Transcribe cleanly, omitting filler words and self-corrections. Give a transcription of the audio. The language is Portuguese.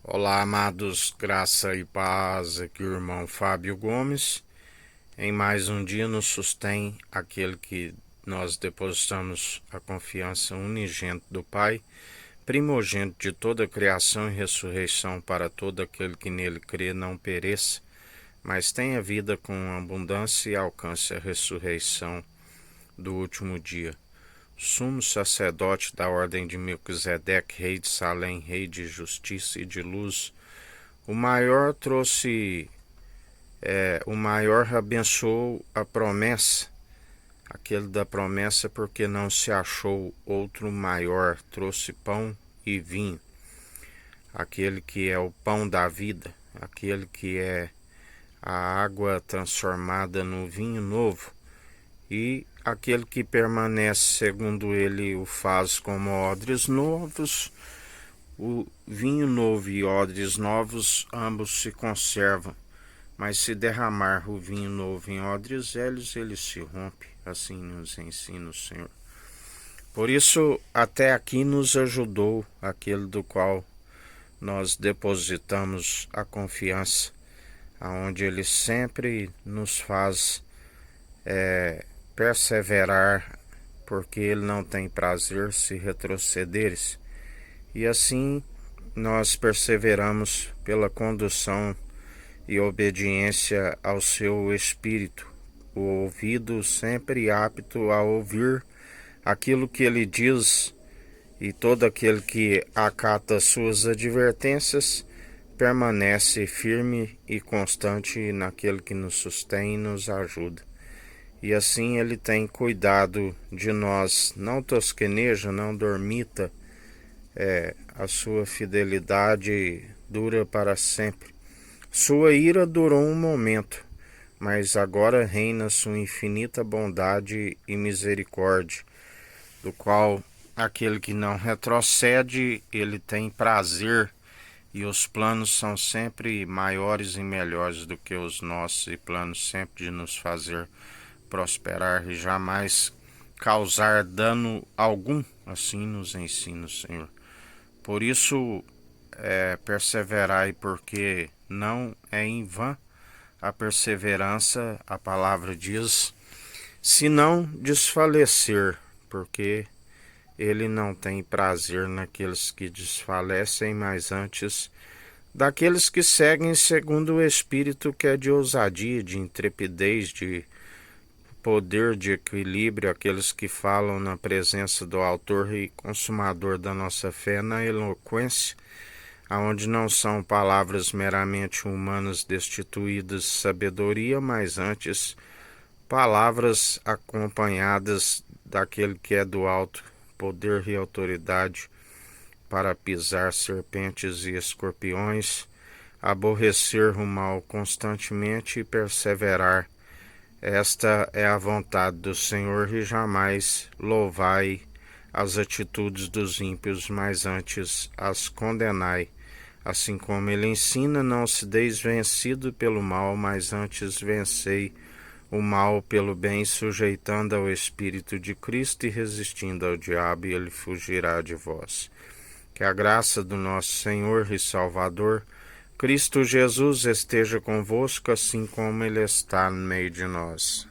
Olá, amados, graça e paz, aqui o irmão Fábio Gomes. Em mais um dia nos sustém aquele que nós depositamos a confiança unigênito do Pai, primogênito de toda a criação e ressurreição para todo aquele que nele crê não pereça, mas tenha vida com abundância e alcance a ressurreição do último dia. Sumo sacerdote da ordem de Melquisedeque, rei de Salém, rei de justiça e de luz, o maior abençoou a promessa, aquele da promessa, porque não se achou outro maior, trouxe pão e vinho, aquele que é o pão da vida, aquele que é a água transformada no vinho novo, e aquele que permanece, segundo ele o faz como odres novos. O vinho novo e odres novos, ambos se conservam, mas se derramar o vinho novo em odres velhos, ele se rompe. Assim nos ensina o Senhor. Por isso, até aqui nos ajudou aquele do qual nós depositamos a confiança, aonde ele sempre nos faz perseverar, porque ele não tem prazer se retrocederes. E assim nós perseveramos pela condução e obediência ao seu Espírito, o ouvido sempre apto a ouvir aquilo que ele diz, e todo aquele que acata suas advertências permanece firme e constante naquele que nos sustém e nos ajuda. E assim ele tem cuidado de nós, não tosqueneja, não dormita, a sua fidelidade dura para sempre. Sua ira durou um momento, mas agora reina sua infinita bondade e misericórdia, do qual aquele que não retrocede, ele tem prazer, e os planos são sempre maiores e melhores do que os nossos, e planos sempre de nos fazer prosperar e jamais causar dano algum. Assim nos ensina o Senhor. Por isso, perseverai, porque não é em vão a perseverança, a palavra diz, se não desfalecer, porque ele não tem prazer naqueles que desfalecem, mas antes daqueles que seguem segundo o Espírito, que é de ousadia, de intrepidez, de poder, de equilíbrio, aqueles que falam na presença do autor e consumador da nossa fé, na eloquência, aonde não são palavras meramente humanas destituídas de sabedoria, mas antes palavras acompanhadas daquele que é do alto poder e autoridade, para pisar serpentes e escorpiões, aborrecer o mal constantemente e perseverar. Esta é a vontade do Senhor, e jamais louvai as atitudes dos ímpios, mas antes as condenai. Assim como ele ensina, não se deis vencido pelo mal, mas antes vencei o mal pelo bem, sujeitando ao Espírito de Cristo e resistindo ao diabo, e ele fugirá de vós. Que a graça do nosso Senhor e Salvador, Cristo Jesus, esteja convosco, assim como ele está no meio de nós.